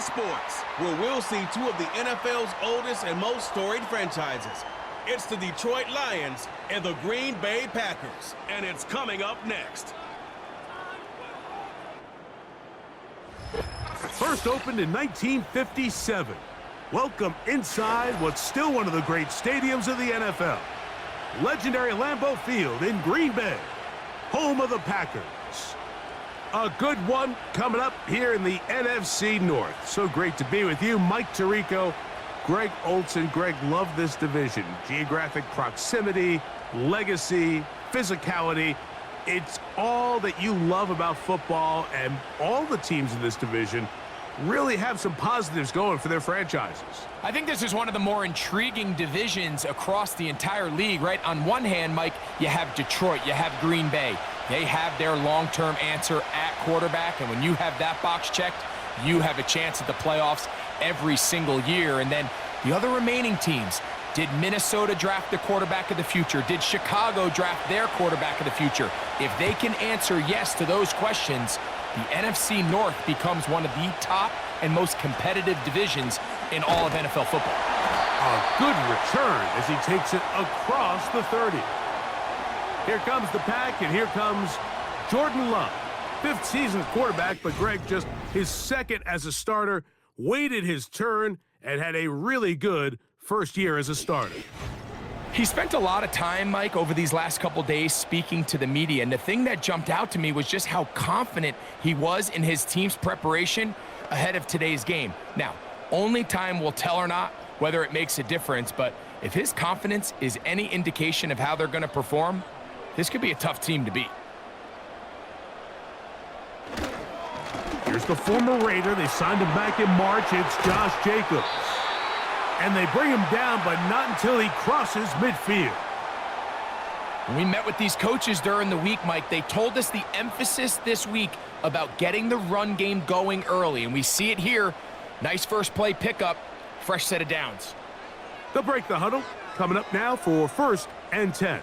Sports, where we'll see two of the NFL's oldest and most storied franchises. It's the Detroit Lions and the Green Bay Packers, and it's coming up next. First opened in 1957. Welcome inside what's still one of the great stadiums of the NFL. Legendary Lambeau Field in Green Bay, home of the Packers. A good one coming up here in the NFC North. So great to be with you, Mike Tirico, Greg Olson. Greg, love this division. Geographic proximity, legacy, physicality. It's all that you love about football, and all the teams in this division really have some positives going for their franchises. I think this is one of the more intriguing divisions across the entire league, right? On one hand, Mike, you have Detroit, you have Green Bay. They have their long-term answer at quarterback, and when you have that box checked, you have a chance at the playoffs every single year. And then the other remaining teams, did Minnesota draft the quarterback of the future? Did Chicago draft their quarterback of the future? If they can answer yes to those questions, the NFC North becomes one of the top and most competitive divisions in all of NFL football. A good return as he takes it across the 30. Here comes the pack, and here comes Jordan Love. Fifth season quarterback, but Greg, just his second as a starter, waited his turn and had a really good first year as a starter. He spent a lot of time, Mike, over these last couple days speaking to the media, and the thing that jumped out to me was just how confident he was in his team's preparation ahead of today's game. Now, only time will tell or not whether it makes a difference, but if his confidence is any indication of how they're going to perform, this could be a tough team to beat. Here's the former Raider. They signed him back in March. It's Josh Jacobs. And they bring him down, but not until he crosses midfield. When we met with these coaches during the week, Mike, they told us the emphasis this week about getting the run game going early, and we see it here. Nice first play pickup, fresh set of downs. They'll break the huddle. Coming up now for 1st and 10.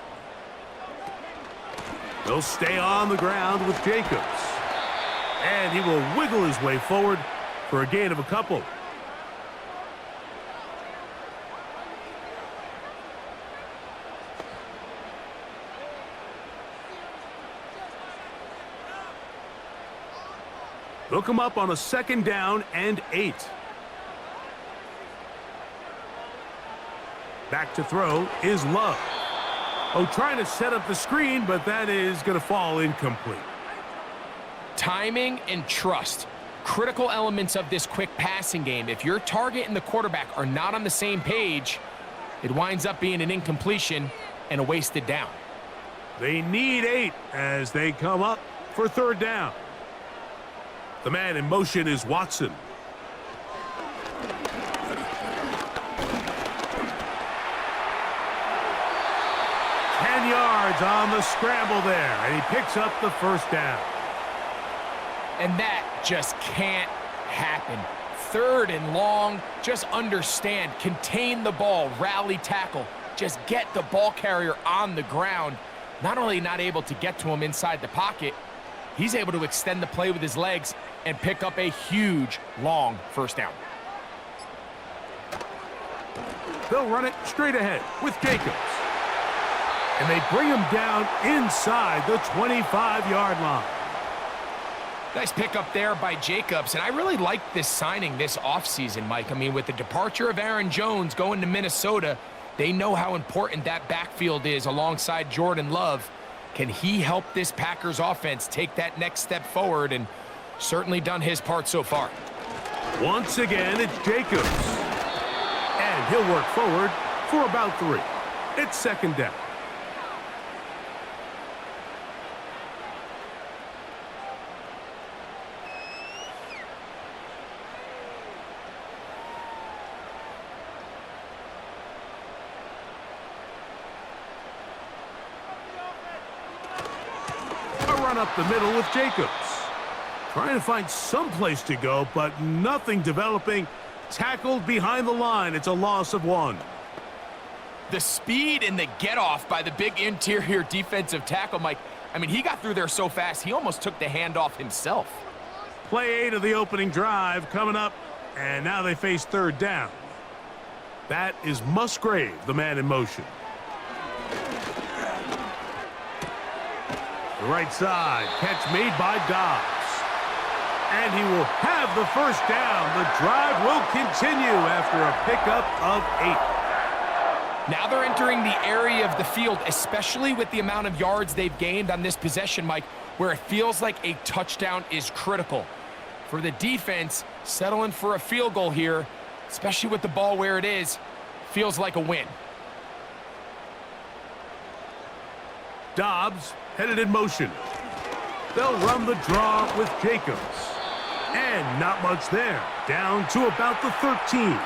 He'll stay on the ground with Jacobs. And he will wiggle his way forward for a gain of a couple. They'll come up on a 2nd down and 8. Back to throw is Love. Oh, trying to set up the screen, but that is going to fall incomplete. Timing and trust, critical elements of this quick passing game. If your target and the quarterback are not on the same page, it winds up being an incompletion and a wasted down. They need 8 as they come up for 3rd down. The man in motion is Watson. 10 yards on the scramble there, and he picks up the 1st down. And that just can't happen. 3rd and long, just understand, contain the ball, rally tackle, just get the ball carrier on the ground. Not only not able to get to him inside the pocket, he's able to extend the play with his legs and pick up a huge, long 1st down. They'll run it straight ahead with Jacobs. And they bring him down inside the 25-yard line. Nice pickup there by Jacobs, and I really like this signing this offseason, Mike. I mean, with the departure of Aaron Jones going to Minnesota, they know how important that backfield is alongside Jordan Love. Can he help this Packers offense take that next step forward? And certainly done his part so far. Once again, it's Jacobs. And he'll work forward for about 3. It's 2nd down. Up the middle with Jacobs. Trying to find some place to go, but nothing developing. Tackled behind the line. It's a loss of 1. The speed and the get-off by the big interior defensive tackle, Mike. I mean, he got through there so fast, he almost took the handoff himself. Play 8 of the opening drive coming up And now they face third down. That is Musgrave, the man in motion. The right side, catch made by Dobbs. And he will have the first down. The drive will continue after a pickup of 8. Now they're entering the area of the field, especially with the amount of yards they've gained on this possession, Mike, where it feels like a touchdown is critical. For the defense, settling for a field goal here, especially with the ball where it is, feels like a win. Dobbs headed in motion. They'll run the draw with Jacobs. And not much there. Down to about the 13.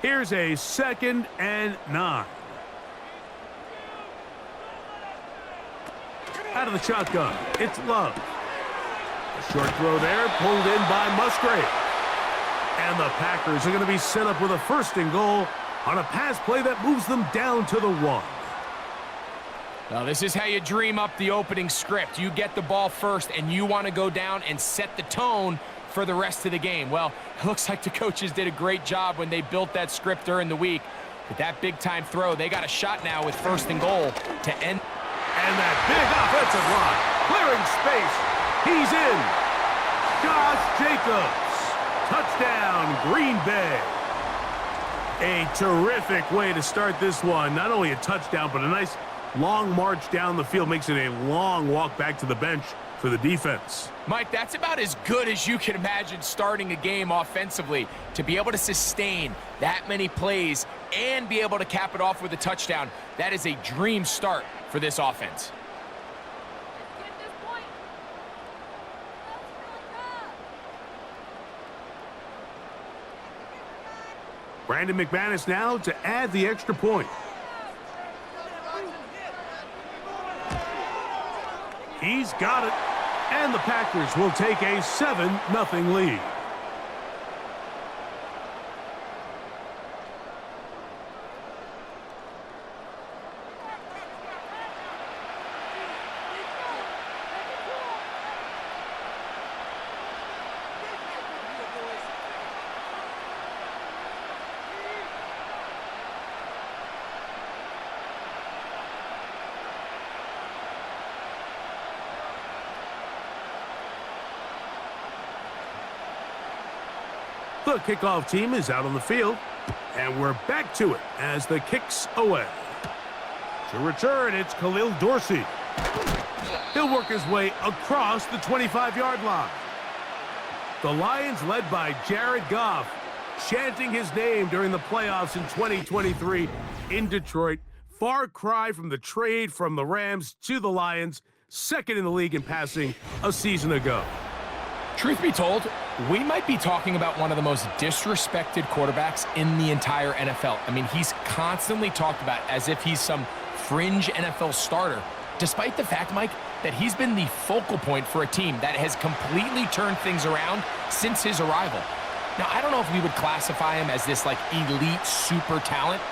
Here's a 2nd and 9. Out of the shotgun, it's Love. A short throw there, pulled in by Musgrave. And the Packers are going to be set up with a 1st and goal on a pass play that moves them down to the 1. Now, this is how you dream up the opening script. You get the ball first, and you want to go down and set the tone for the rest of the game. Well, it looks like the coaches did a great job when they built that script during the week. With that big-time throw, they got a shot now with 1st and goal to end. And that big offensive line, clearing space. He's in. Josh Jacobs. Touchdown, Green Bay. A terrific way to start this one. Not only a touchdown, but a nice long march down the field. Makes it a long walk back to the bench for the defense. Mike, that's about as good as you can imagine starting a game offensively. To be able to sustain that many plays and be able to cap it off with a touchdown, that is a dream start for this offense. Brandon McManus now to add the extra point. He's got it. And the Packers will take a 7-0 lead. The kickoff team is out on the field, and we're back to it as the kick's away. To return, it's Khalil Dorsey. He'll work his way across the 25-yard line. The Lions, led by Jared Goff, chanting his name during the playoffs in 2023 in Detroit. Far cry from the trade from the Rams to the Lions, 2nd in the league in passing a season ago. Truth be told, we might be talking about one of the most disrespected quarterbacks in the entire NFL. I mean, he's constantly talked about as if he's some fringe NFL starter, despite the fact, Mike, that he's been the focal point for a team that has completely turned things around since his arrival. Now, I don't know if we would classify him as this, like, elite super talent,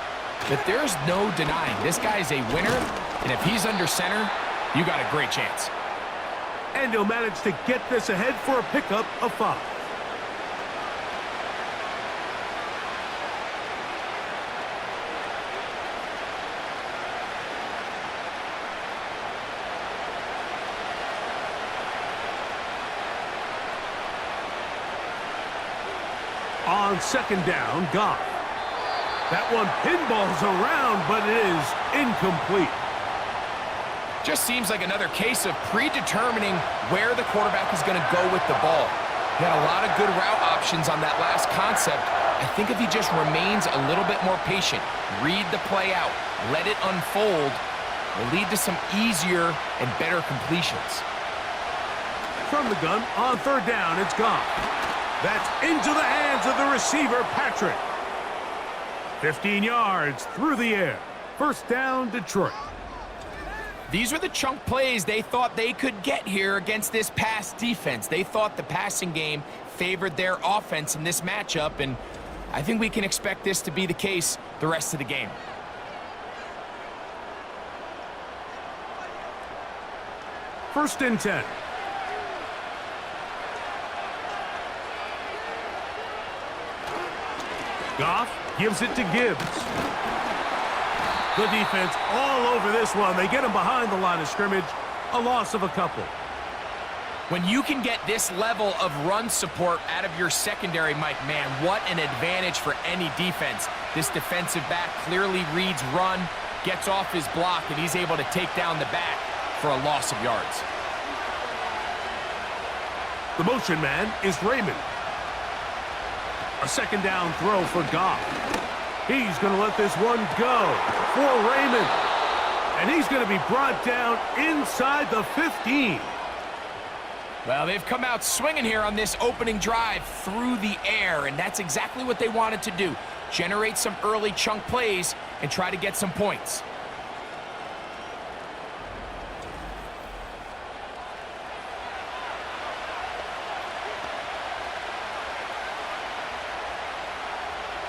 but there's no denying this guy is a winner, and if he's under center, you got a great chance. And he'll manage to get this ahead for a pickup of 5. On 2nd down, Goff. That one pinballs around, but it is incomplete. Just seems like another case of predetermining where the quarterback is going to go with the ball. He had a lot of good route options on that last concept. I think if he just remains a little bit more patient, read the play out, let it unfold, will lead to some easier and better completions. From the gun, on 3rd down, it's Goff. That's into the hands of the receiver, Patrick. 15 yards through the air. 1st down, Detroit. These are the chunk plays they thought they could get here against this pass defense. They thought the passing game favored their offense in this matchup, and I think we can expect this to be the case the rest of the game. First and 10. Goff gives it to Gibbs. The defense all over this one. They get him behind the line of scrimmage. A loss of a couple. When you can get this level of run support out of your secondary, Mike, man, what an advantage for any defense. This defensive back clearly reads run, gets off his block, and he's able to take down the back for a loss of yards. The motion man is Raymond. A second down throw for Goff. He's going to let this one go for Raymond. And he's going to be brought down inside the 15. Well, they've come out swinging here on this opening drive through the air, and that's exactly what they wanted to do. Generate some early chunk plays and try to get some points.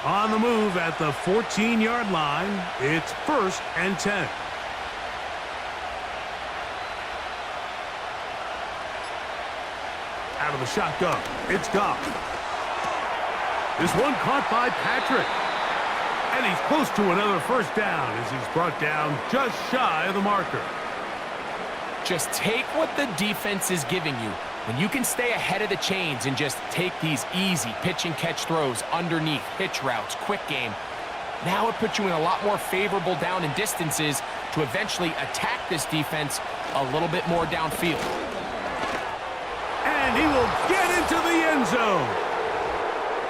On the move at the 14-yard line, it's 1st and 10. Out of the shotgun, it's Goff. This one caught by Patrick. And he's close to another first down as he's brought down just shy of the marker. Just take what the defense is giving you. When you can stay ahead of the chains and just take these easy pitch and catch throws underneath, hitch routes, quick game, now it puts you in a lot more favorable down and distances to eventually attack this defense a little bit more downfield. And he will get into the end zone.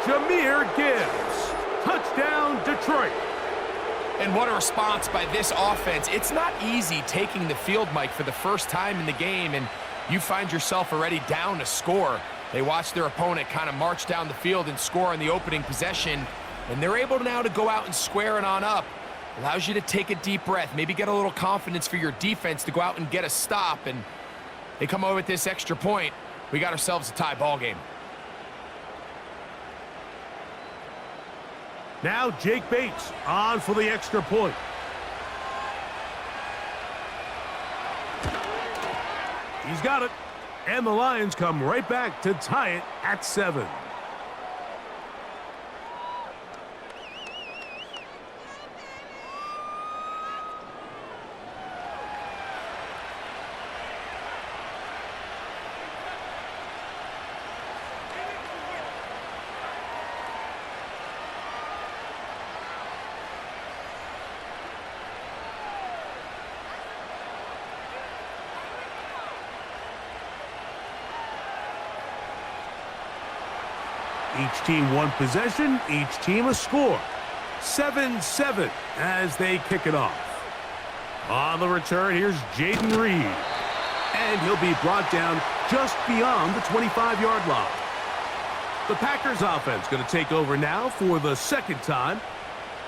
Jahmyr Gibbs. Touchdown, Detroit. And what a response by this offense. It's not easy taking the field, Mike, for the first time in the game, and you find yourself already down to score. They watch their opponent kind of march down the field and score in the opening possession, and they're able now to go out and square it on up. Allows you to take a deep breath, maybe get a little confidence for your defense to go out and get a stop, and they come over with this extra point. We got ourselves a tie ball game. Now Jake Bates on for the extra point. He's got it. And the Lions come right back to tie it at 7. Each team one possession, each team a score. 7-7 as they kick it off. On the return, here's Jaden Reed. And he'll be brought down just beyond the 25-yard line. The Packers offense going to take over now for the second time.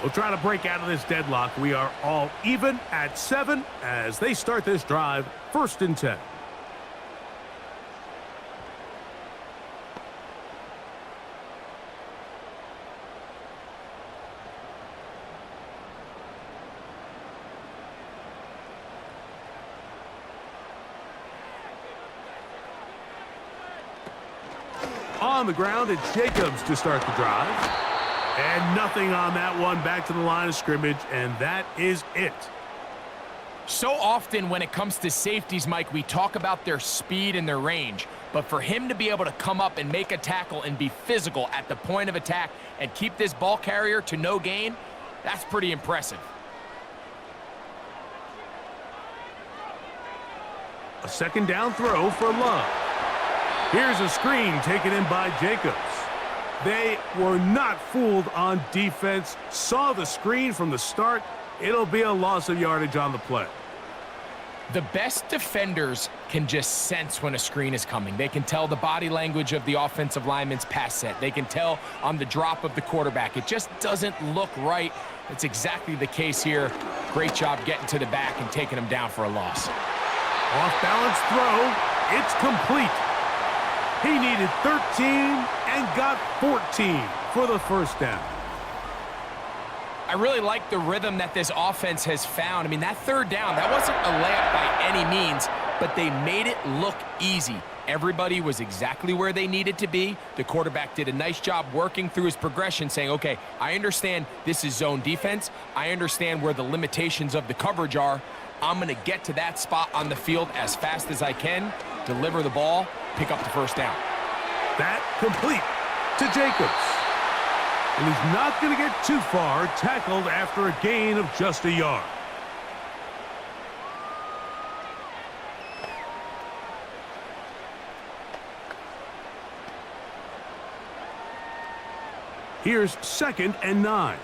We'll try to break out of this deadlock. We are all even at 7 as they start this drive, 1st and 10. On the ground, it's Jacobs to start the drive. And nothing on that one, back to the line of scrimmage, and that is it. So often when it comes to safeties, Mike, we talk about their speed and their range. But for him to be able to come up and make a tackle and be physical at the point of attack and keep this ball carrier to no gain, that's pretty impressive. A second down throw for Love. Here's a screen taken in by Jacobs. They were not fooled on defense. Saw the screen from the start. It'll be a loss of yardage on the play. The best defenders can just sense when a screen is coming. They can tell the body language of the offensive lineman's pass set. They can tell on the drop of the quarterback. It just doesn't look right. It's exactly the case here. Great job getting to the back and taking him down for a loss. Off-balance throw. It's complete. He needed 13 and got 14 for the first down. I really like the rhythm that this offense has found. I mean, that third down, that wasn't a layup by any means, but they made it look easy. Everybody was exactly where they needed to be. The quarterback did a nice job working through his progression, saying, okay, I understand this is zone defense. I understand where the limitations of the coverage are. I'm going to get to that spot on the field as fast as I can, deliver the ball, pick up the first down. That complete to Jacobs. And he's not going to get too far, tackled after a gain of just a yard. Here's 2nd and 9.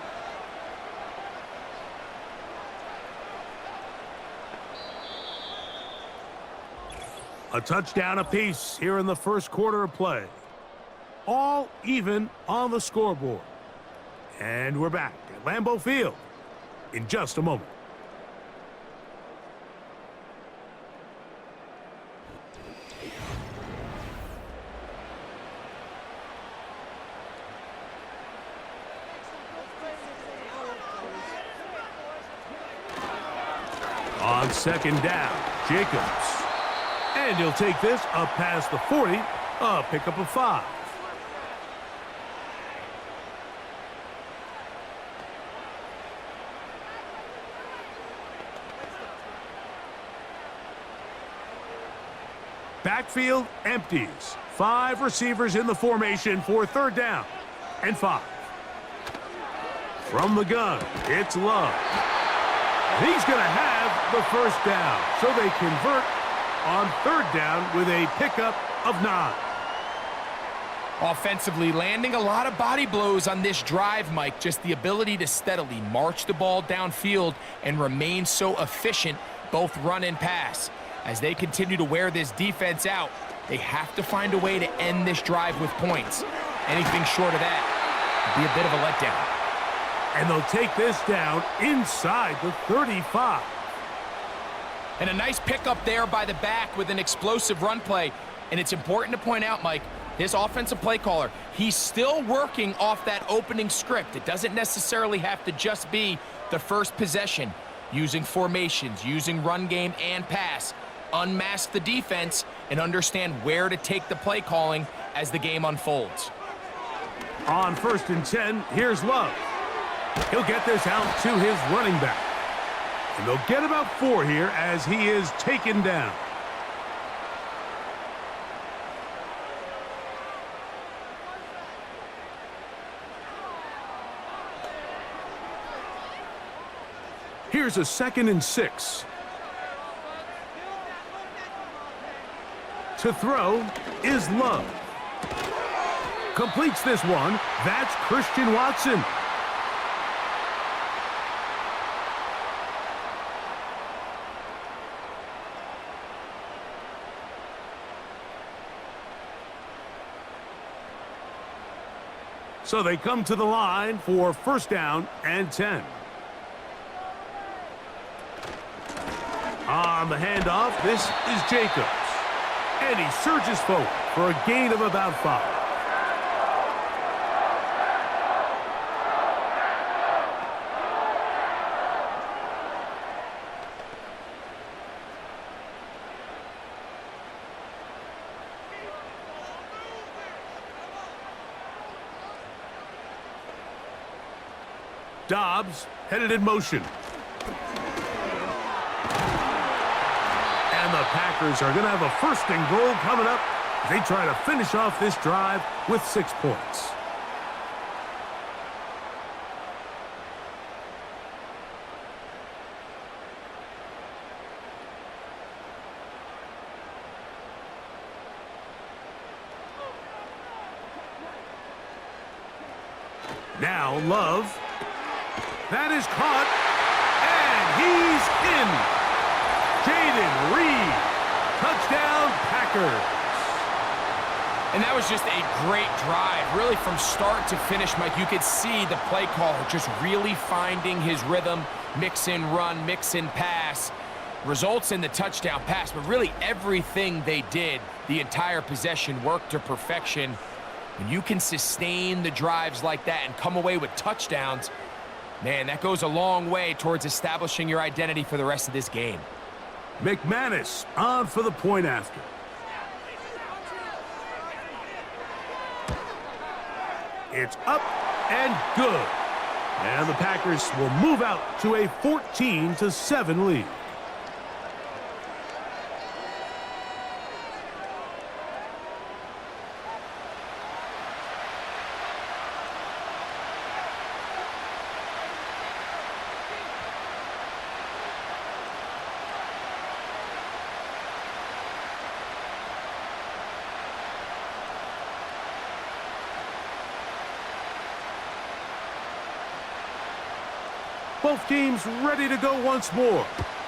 A touchdown apiece here in the first quarter of play. All even on the scoreboard. And we're back at Lambeau Field in just a moment. On 2nd down, Jacobs. And he'll take this up past the 40, a pickup of 5. Backfield empties. 5 receivers in the formation for 3rd down and 5. From the gun, it's Love. He's going to have the first down, so they convert on 3rd down with a pickup of 9. Offensively, landing a lot of body blows on this drive, Mike. Just the ability to steadily march the ball downfield and remain so efficient, both run and pass. As they continue to wear this defense out, they have to find a way to end this drive with points. Anything short of that would be a bit of a letdown. And they'll take this down inside the 35. And a nice pickup there by the back with an explosive run play. And it's important to point out, Mike, this offensive play caller, he's still working off that opening script. It doesn't necessarily have to just be the first possession. Using formations, using run game and pass. Unmask the defense and understand where to take the play calling as the game unfolds. On 1st and 10, here's Love. He'll get this out to his running back. And they'll get about 4 here as he is taken down. Here's a 2nd and 6. To throw is Love. Completes this one. That's Christian Watson. So they come to the line for 1st down and 10. On the handoff, this is Jacobs. And he surges forward for a gain of about 5. Dobbs headed in motion. And the Packers are going to have a 1st and goal coming up as they try to finish off this drive with 6 points. Now Love. That is caught, and he's in. Jaden Reed, touchdown Packers. And that was just a great drive, really from start to finish, Mike. You could see the play caller just really finding his rhythm, mix in run, mix in pass. Results in the touchdown pass, but really everything they did, the entire possession worked to perfection. When you can sustain the drives like that and come away with touchdowns, man, that goes a long way towards establishing your identity for the rest of this game. McManus on for the point after. It's up and good. And the Packers will move out to a 14-7 lead. Both teams ready to go once more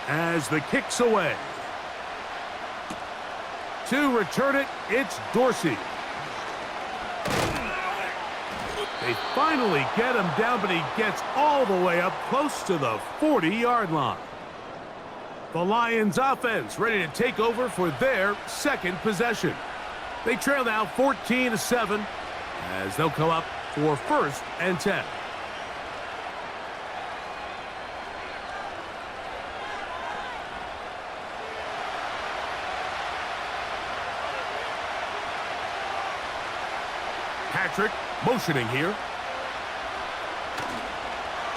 as the kick's away. To return it, it's Dorsey. They finally get him down, but he gets all the way up close to the 40-yard line. The Lions offense ready to take over for their second possession. They trail now 14-7 as they'll come up for 1st and 10. Patrick motioning here.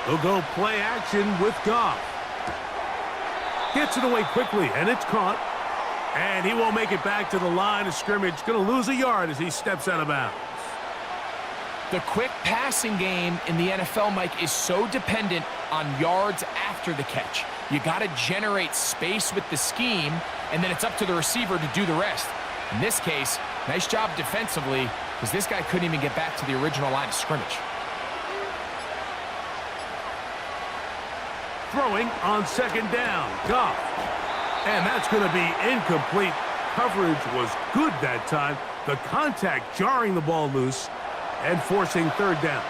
He'll go play action with Goff. Gets it away quickly, and it's caught. And he won't make it back to the line of scrimmage. Going to lose a yard as he steps out of bounds. The quick passing game in the NFL, Mike, is so dependent on yards after the catch. You got to generate space with the scheme, and then it's up to the receiver to do the rest. In this case, nice job defensively, because this guy couldn't even get back to the original line of scrimmage. Throwing on 2nd down, Goff. And that's going to be incomplete. Coverage was good that time. The contact jarring the ball loose and forcing 3rd down.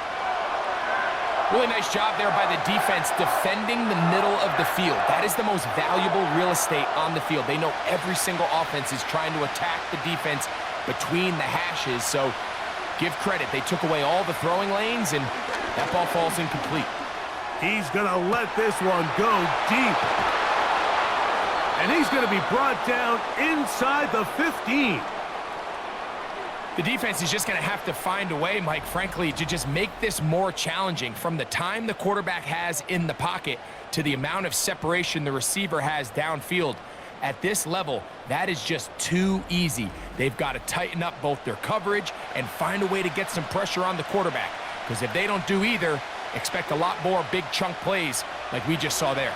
Really nice job there by the defense defending the middle of the field. That is the most valuable real estate on the field. They know every single offense is trying to attack the defense between the hashes, so give credit. They took away all the throwing lanes, and that ball falls incomplete. He's going to let this one go deep. And he's going to be brought down inside the 15. The defense is just going to have to find a way, Mike, frankly, to just make this more challenging. From the time the quarterback has in the pocket to the amount of separation the receiver has downfield. At this level, that is just too easy. They've got to tighten up both their coverage and find a way to get some pressure on the quarterback. Because if they don't do either, expect a lot more big chunk plays like we just saw there.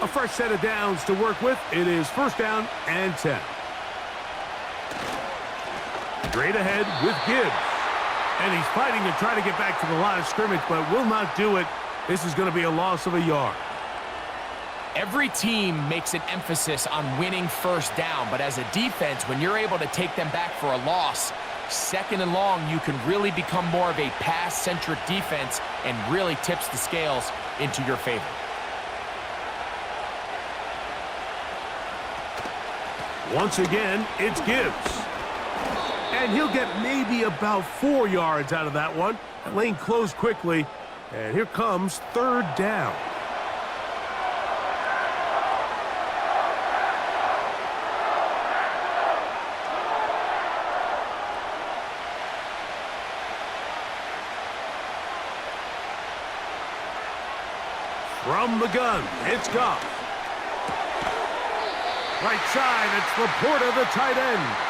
A fresh set of downs to work with. It is 1st down and 10. Straight ahead with Gibbs. And he's fighting to try to get back to the line of scrimmage, but will not do it. This is going to be a loss of a yard. Every team makes an emphasis on winning 1st down, but as a defense, when you're able to take them back for a loss, 2nd and long, you can really become more of a pass-centric defense and really tips the scales into your favor. Once again, it's Gibbs. And he'll get maybe about 4 yards out of that one. That lane closed quickly, and here comes 3rd down. From the gun, it's Goff. Right side, it's Laporta, the tight end.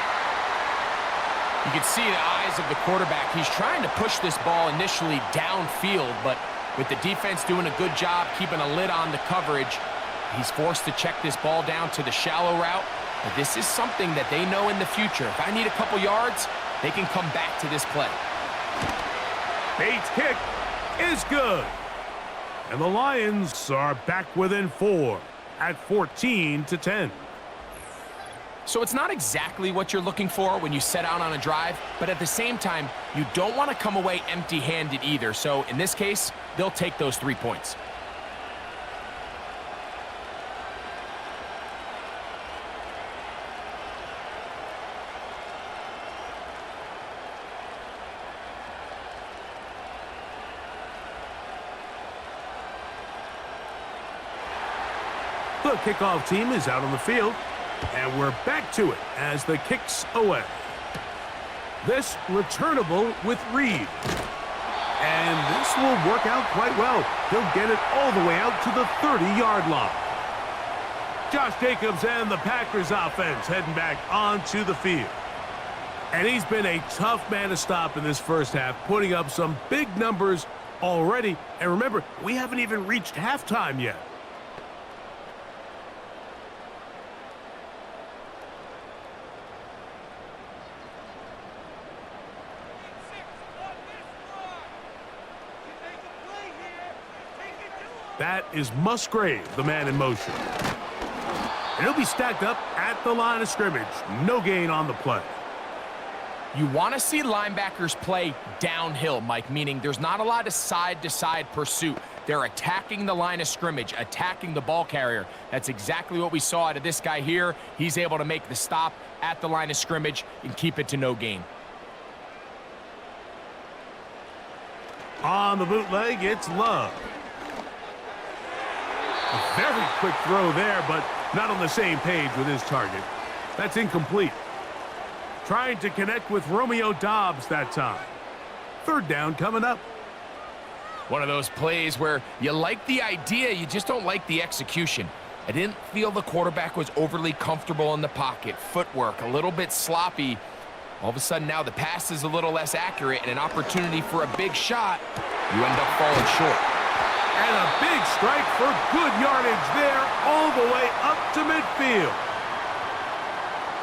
You can see the eyes of the quarterback. He's trying to push this ball initially downfield, but with the defense doing a good job keeping a lid on the coverage, he's forced to check this ball down to the shallow route. But this is something that they know in the future. If I need a couple yards, they can come back to this play. Bates' kick is good. And the Lions are back within 4 at 14-10. So it's not exactly what you're looking for when you set out on a drive, but at the same time, you don't want to come away empty-handed either. So in this case, they'll take those 3 points. The kickoff team is out on the field, and we're back to it as the kick's away. This returnable with Reed. And this will work out quite well. He'll get it all the way out to the 30-yard line. Josh Jacobs and the Packers offense heading back onto the field. And he's been a tough man to stop in this first half, putting up some big numbers already. And remember, we haven't even reached halftime yet. That is Musgrave, the man in motion. And he'll be stacked up at the line of scrimmage. No gain on the play. You want to see linebackers play downhill, Mike, meaning there's not a lot of side-to-side pursuit. They're attacking the line of scrimmage, attacking the ball carrier. That's exactly what we saw out of this guy here. He's able to make the stop at the line of scrimmage and keep it to no gain. On the bootleg, it's Love. A very quick throw there, but not on the same page with his target. That's incomplete. Trying to connect with Romeo Doubs that time. Third down coming up. One of those plays where you like the idea, you just don't like the execution. I didn't feel the quarterback was overly comfortable in the pocket. Footwork, a little bit sloppy. All of a sudden now the pass is a little less accurate and an opportunity for a big shot. You end up falling short. And a big strike for good yardage there all the way up to midfield.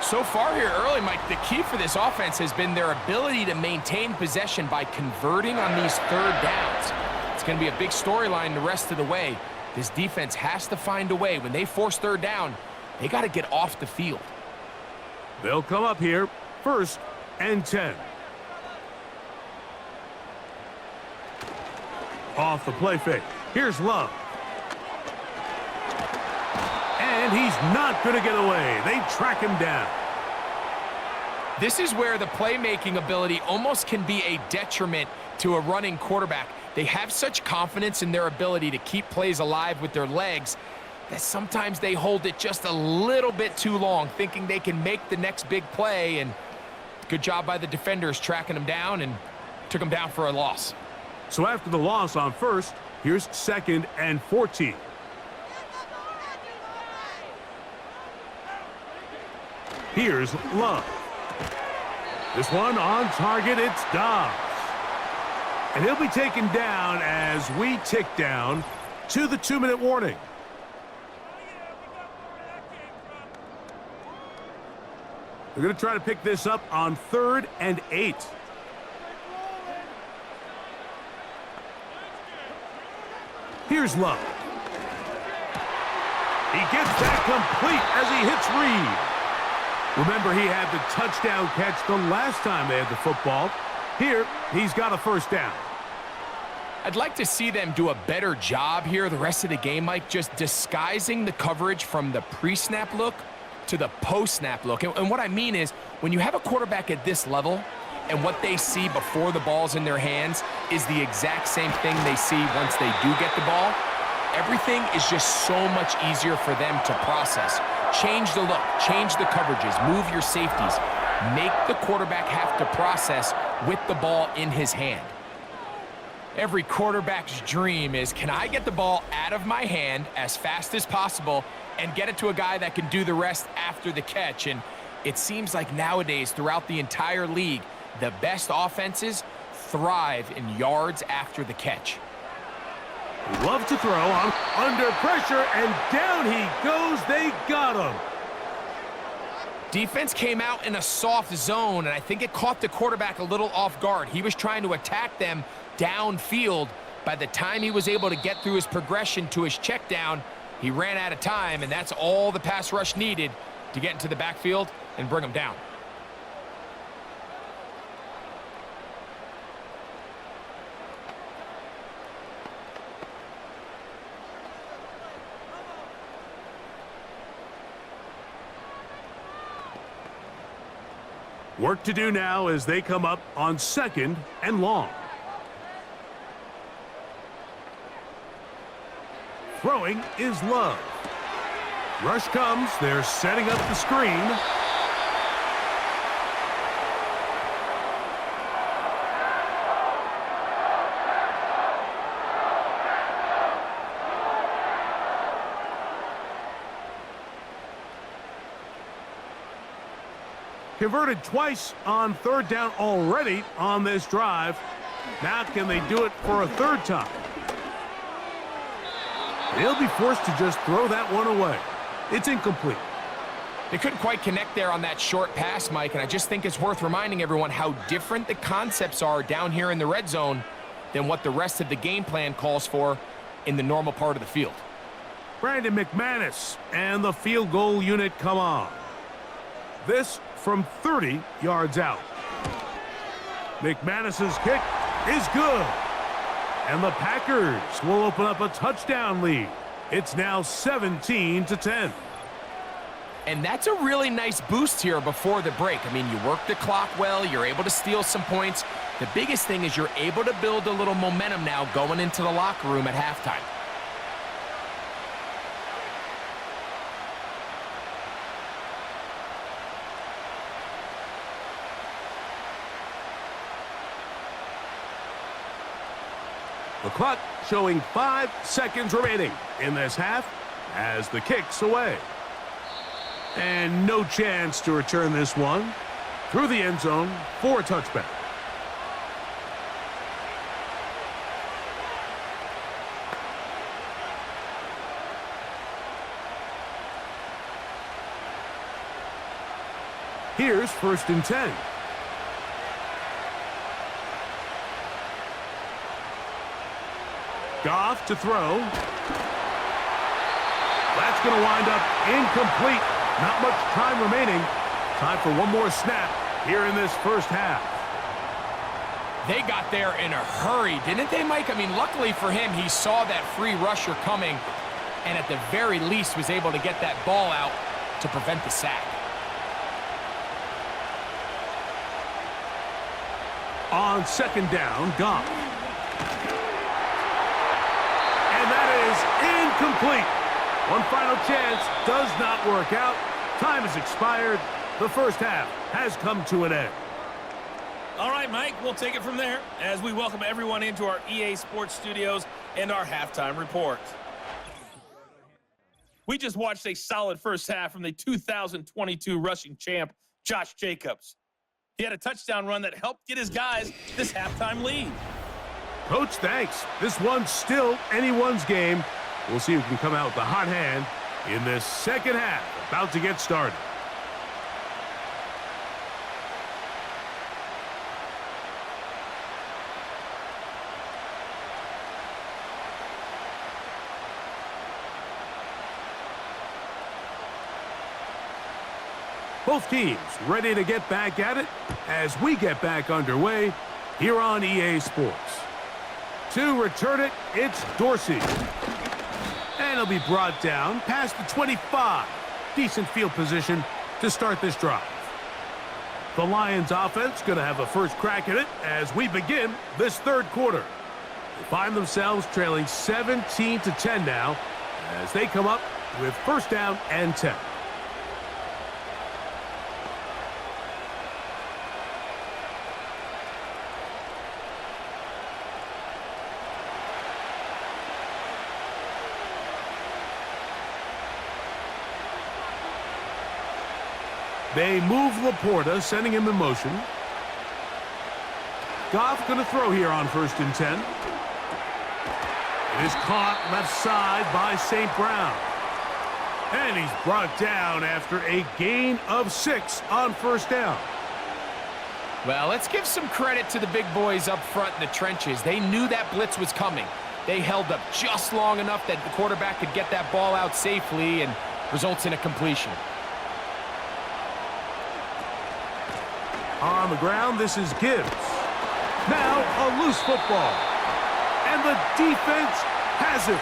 So far here early, Mike, the key for this offense has been their ability to maintain possession by converting on these third downs. It's going to be a big storyline the rest of the way. This defense has to find a way. When they force third down, they got to get off the field. They'll come up here, 1st and 10. Off the play fake. Here's Love. And he's not going to get away. They track him down. This is where the playmaking ability almost can be a detriment to a running quarterback. They have such confidence in their ability to keep plays alive with their legs that sometimes they hold it just a little bit too long, thinking they can make the next big play. And good job by the defenders tracking him down and took him down for a loss. So after the loss on 1st, here's 2nd and 14. Here's Love. This one on target, it's Doubs. And he'll be taken down as we tick down to the 2-minute warning. They're going to try to pick this up on 3rd and 8. Here's Love. He gets that complete as he hits Reed. Remember, he had the touchdown catch the last time they had the football. Here, he's got a 1st down. I'd like to see them do a better job here the rest of the game, Mike, just disguising the coverage from the pre-snap look to the post-snap look. And what I mean is, when you have a quarterback at this level and what they see before the ball's in their hands is the exact same thing they see once they do get the ball, everything is just so much easier for them to process. Change the look, change the coverages, move your safeties. Make the quarterback have to process with the ball in his hand. Every quarterback's dream is, can I get the ball out of my hand as fast as possible and get it to a guy that can do the rest after the catch? And it seems like nowadays, throughout the entire league, the best offenses thrive in yards after the catch. Love to throw on under pressure, and down he goes. They got him. Defense came out in a soft zone, and I think it caught the quarterback a little off guard. He was trying to attack them downfield. By the time he was able to get through his progression to his check down, he ran out of time, and that's all the pass rush needed to get into the backfield and bring him down. Work to do now as they come up on 2nd and long. Throwing is Love. Rush comes. They're setting up the screen. Converted twice on third down already on this drive. Now can they do it for a third time? They'll be forced to just throw that one away. It's incomplete. They couldn't quite connect there on that short pass, Mike, and I just think it's worth reminding everyone how different the concepts are down here in the red zone than what the rest of the game plan calls for in the normal part of the field. Brandon McManus and the field goal unit come on. This from 30 yards out. McManus's kick is good. And the Packers will open up a touchdown lead. It's now 17-10. And that's a really nice boost here before the break. I mean, you work the clock well, you're able to steal some points. The biggest thing is you're able to build a little momentum now going into the locker room at halftime. The clock showing 5 seconds remaining in this half as the kick's away. And no chance to return this one through the end zone for a touchback. Here's 1st and 10. Goff to throw. That's going to wind up incomplete. Not much time remaining. Time for one more snap here in this first half. They got there in a hurry, didn't they, Mike? I mean, luckily for him, he saw that free rusher coming and at the very least was able to get that ball out to prevent the sack. On 2nd down, Goff. That is incomplete. One final chance does not work out. Time has expired. The first half has come to an end. All right, Mike, we'll take it from there as we welcome everyone into our EA Sports Studios and our halftime report. We just watched a solid first half from the 2022 rushing champ, Josh Jacobs. He had a touchdown run that helped get his guys this halftime lead. Coach, thanks. This one's still anyone's game. We'll see who can come out with the hot hand in this second half. About to get started. Both teams ready to get back at it as we get back underway here on EA Sports. To return it, it's Dorsey. And he'll be brought down past the 25. Decent field position to start this drive. The Lions offense going to have a first crack at it as we begin this third quarter. They find themselves trailing 17-10 now as they come up with 1st down and 10. They move Laporta, sending him in motion. Goff going to throw here on 1st and 10. It is caught left side by St. Brown. And he's brought down after a gain of 6 on 1st down. Well, let's give some credit to the big boys up front in the trenches. They knew that blitz was coming. They held up just long enough that the quarterback could get that ball out safely and results in a completion. On the ground, this is Gibbs. Now a loose football. And the defense has it.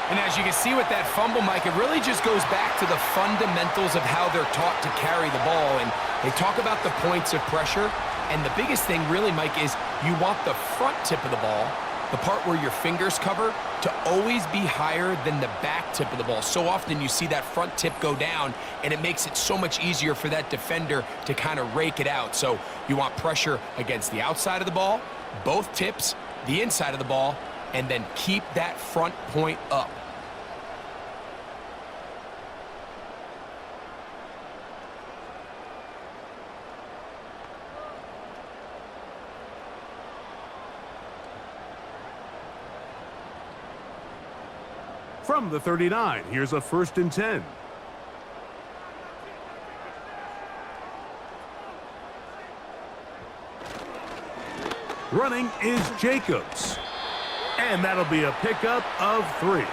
And as you can see with that fumble, Mike, it really just goes back to the fundamentals of how they're taught to carry the ball. And they talk about the points of pressure. And the biggest thing really, Mike, is you want the front tip of the ball the part where your fingers cover, to always be higher than the back tip of the ball. So often you see that front tip go down, and it makes it so much easier for that defender to kind of rake it out. So you want pressure against the outside of the ball, both tips, the inside of the ball, and then keep that front point up. From the 39, here's a 1st and 10. Running is Jacobs. And that'll be a pickup of 3.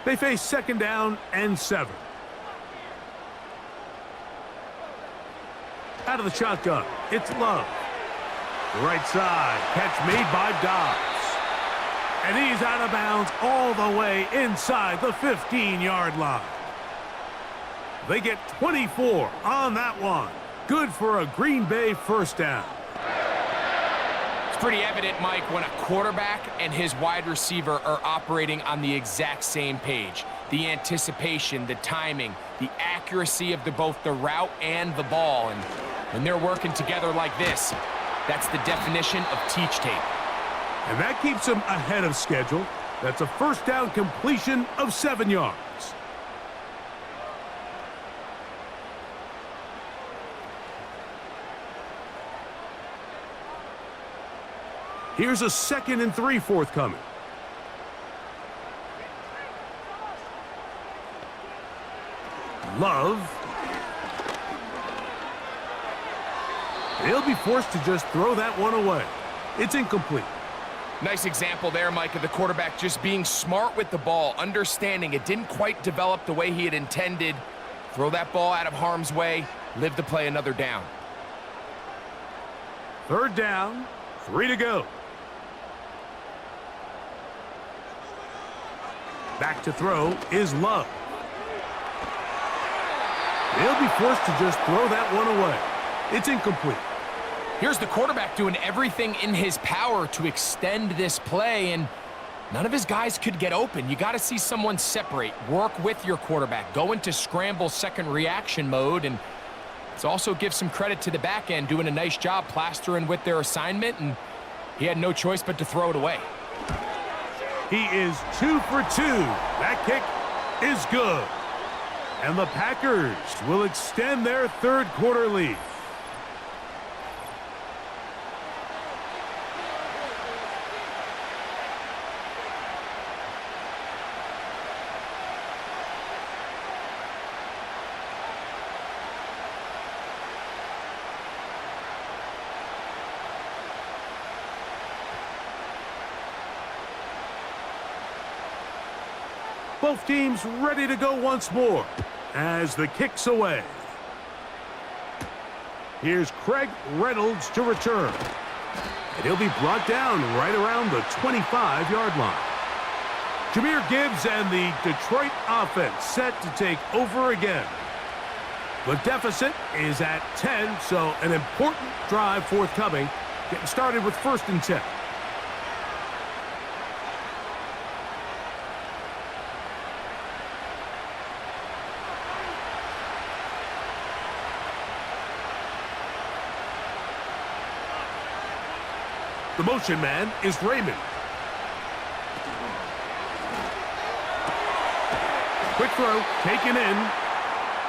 They face 2nd down and 7. Out of the shotgun, it's Love. Right side, catch made by Dobbs. And he's out of bounds all the way inside the 15-yard line. They get 24 on that one. Good for a Green Bay 1st down. It's pretty evident, Mike, when a quarterback and his wide receiver are operating on the exact same page. The anticipation, the timing, the accuracy of both the route and the ball. And when they're working together like this, that's the definition of teach tape. And that keeps them ahead of schedule. That's a 1st down completion of 7 yards. Here's a 2nd and 3 forthcoming. Love. He'll be forced to just throw that one away. It's incomplete. Nice example there, Mike, of the quarterback just being smart with the ball, understanding it didn't quite develop the way he had intended. Throw that ball out of harm's way, live to play another down. 3rd down, 3 to go. Back to throw is Love. He'll be forced to just throw that one away. It's incomplete. Here's the quarterback doing everything in his power to extend this play, and none of his guys could get open. You got to see someone separate, work with your quarterback, go into scramble second reaction mode, and let's also give some credit to the back end doing a nice job plastering with their assignment, and he had no choice but to throw it away. He is 2 for 2. That kick is good. And the Packers will extend their 3rd quarter lead. Both teams ready to go once more as the kick's away. Here's Craig Reynolds to return. And he'll be brought down right around the 25-yard line. Jahmyr Gibbs and the Detroit offense set to take over again. The deficit is at 10, so an important drive forthcoming. Getting started with 1st and 10. The motion man is Raymond. Quick throw, taken in,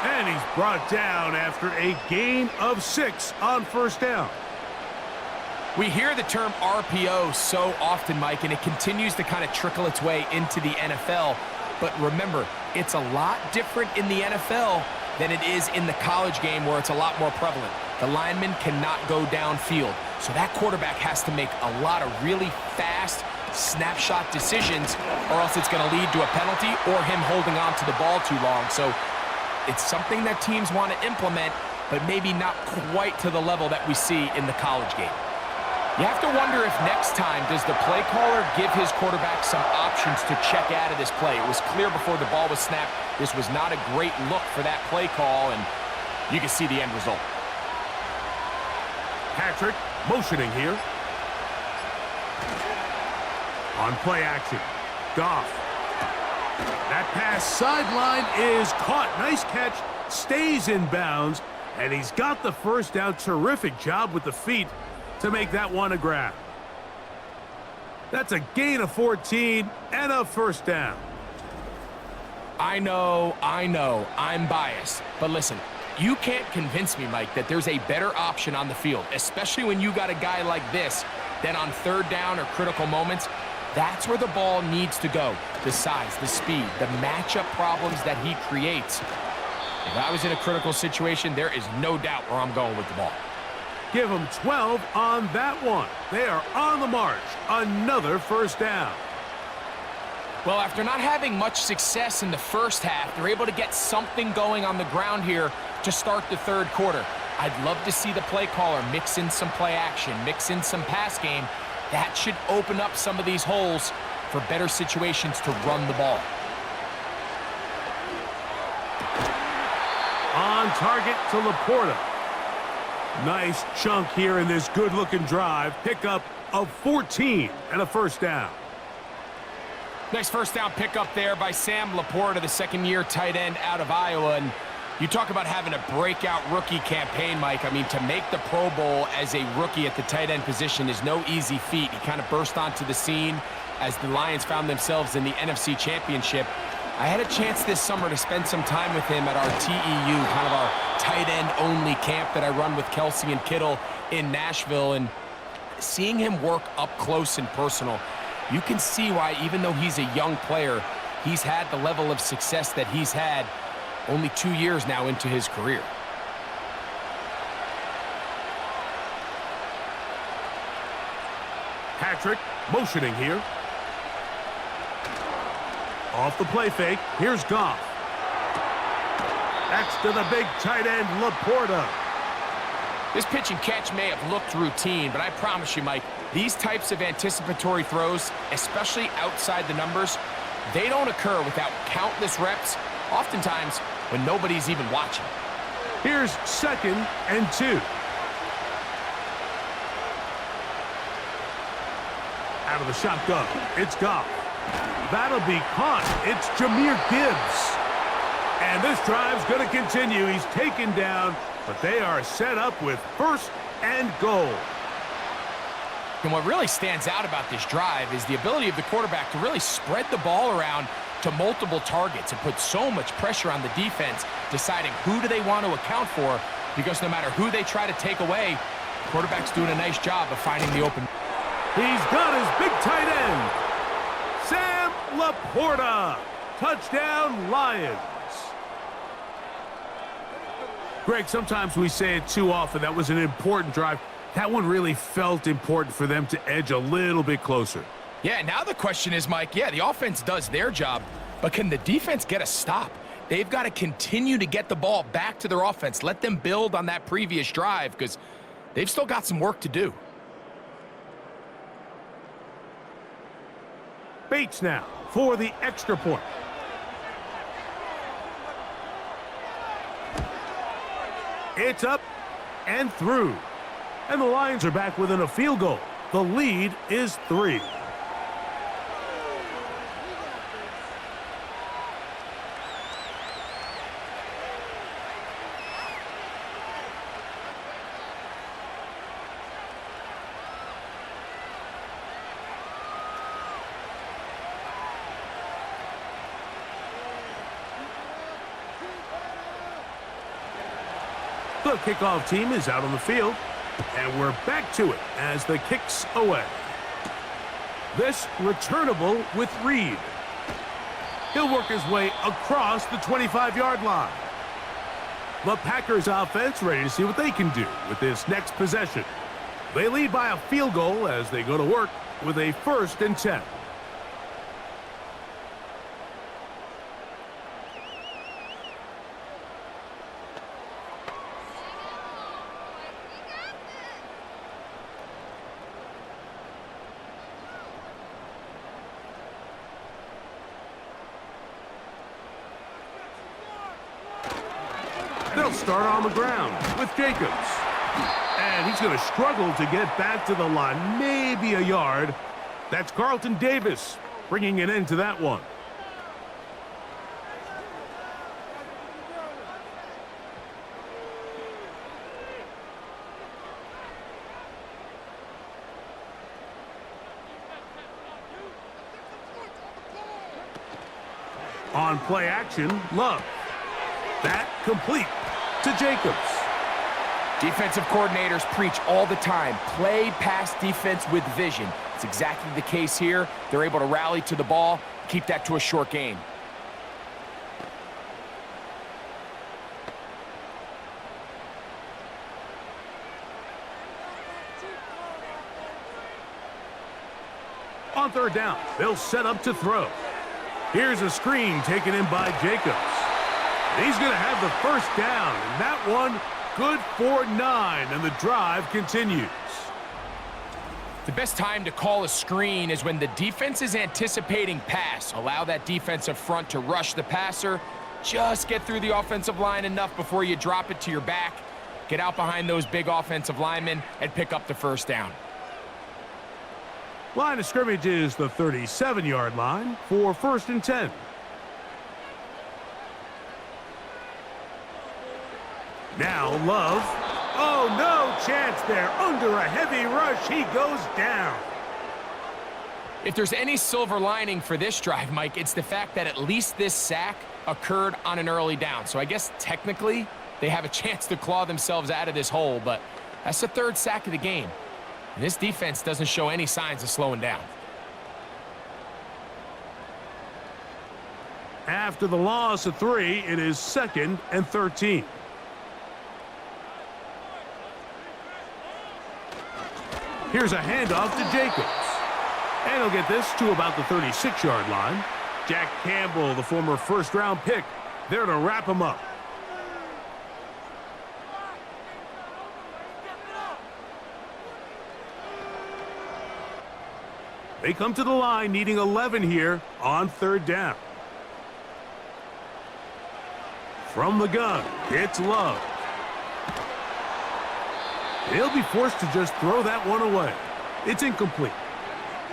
and he's brought down after a gain of 6 on 1st down. We hear the term RPO so often, Mike, and it continues to kind of trickle its way into the NFL. But remember, it's a lot different in the NFL than it is in the college game where it's a lot more prevalent. The lineman cannot go downfield. So that quarterback has to make a lot of really fast snapshot decisions, or else it's going to lead to a penalty or him holding on to the ball too long. So it's something that teams want to implement, but maybe not quite to the level that we see in the college game. You have to wonder if next time does the play caller give his quarterback some options to check out of this play. It was clear before the ball was snapped. This was not a great look for that play call, and you can see the end result. Patrick motioning here. On play action, Goff. That pass sideline is caught. Nice catch, stays in bounds, and he's got the first down. Terrific job with the feet to make that one a grab. That's a gain of 14 and a first down. I know, I'm biased. But listen, you can't convince me, Mike, that there's a better option on the field, especially when you got a guy like this, than on third down or critical moments. That's where the ball needs to go. The size, the speed, the matchup problems that he creates. If I was in a critical situation, there is no doubt where I'm going with the ball. Give them 12 on that one. They are on the march. Another first down. Well, after not having much success in the first half, they're able to get something going on the ground here to start the third quarter. I'd love to see the play caller mix in some play action, mix in some pass game. That should open up some of these holes for better situations to run the ball. On target to Laporta. Nice chunk here in this good-looking drive. Pickup of 14 and a first down. Next first down pickup there by Sam Laporta, the second-year tight end out of Iowa. And you talk about having a breakout rookie campaign, Mike. I mean, to make the Pro Bowl as a rookie at the tight end position is no easy feat. He kind of burst onto the scene as the Lions found themselves in the NFC Championship. I had a chance this summer to spend some time with him at our TEU, kind of our tight end only camp that I run with Kelsey and Kittle in Nashville. And seeing him work up close and personal, you can see why, even though he's a young player, he's had the level of success that he's had only 2 years now into his career. Patrick motioning here. Off the play fake, here's Goff. That's to the big tight end, Laporta. This pitch and catch may have looked routine, but I promise you, Mike, these types of anticipatory throws, especially outside the numbers, they don't occur without countless reps, oftentimes when nobody's even watching. Here's 2nd and 2. Out of the shotgun, it's Goff. That'll be caught. It's Jahmyr Gibbs. And this drive's going to continue. He's taken down, but they are set up with 1st and goal. And what really stands out about this drive is the ability of the quarterback to really spread the ball around to multiple targets and put so much pressure on the defense, deciding who do they want to account for, because no matter who they try to take away, the quarterback's doing a nice job of finding the open. He's got his big tight end, Sam Laporta. Touchdown, Lions. Greg, sometimes we say it too often. That was an important drive. That one really felt important for them to edge a little bit closer. Yeah, now the question is, Mike, yeah, the offense does their job, but can the defense get a stop? They've got to continue to get the ball back to their offense. Let them build on that previous drive, because they've still got some work to do. Bates now for the extra point. It's up and through. And the Lions are back within a field goal. The lead is 3. The kickoff team is out on the field, and we're back to it as the kick's away. This returnable with Reed. He'll work his way across the 25-yard line. The Packers offense ready to see what they can do with this next possession. They lead by a field goal as they go to work with a 1st and 10. They'll start on the ground with Jacobs. And he's going to struggle to get back to the line, maybe a yard. That's Carlton Davis bringing an end to that one. On play action, Love. That complete to Jacobs. Defensive coordinators preach all the time, play pass defense with vision. It's exactly the case here. They're able to rally to the ball, keep that to a short gain. On third down, they'll set up to throw. Here's a screen taken in by Jacobs. He's going to have the first down, and that one good for 9, and the drive continues. The best time to call a screen is when the defense is anticipating pass. Allow that defensive front to rush the passer. Just get through the offensive line enough before you drop it to your back. Get out behind those big offensive linemen and pick up the first down. Line of scrimmage is the 37-yard line for 1st and 10. Now Love. Oh, no chance there. Under a heavy rush, he goes down. If there's any silver lining for this drive, Mike, it's the fact that at least this sack occurred on an early down. So I guess technically they have a chance to claw themselves out of this hole, but that's the 3rd sack of the game. And this defense doesn't show any signs of slowing down. After the loss of 3, it is 2nd and 13. Here's a handoff to Jacobs. And he'll get this to about the 36-yard line. Jack Campbell, the former first-round pick, there to wrap him up. They come to the line needing 11 here on 3rd down. From the gun, it's Love. He'll be forced to just throw that one away. It's incomplete.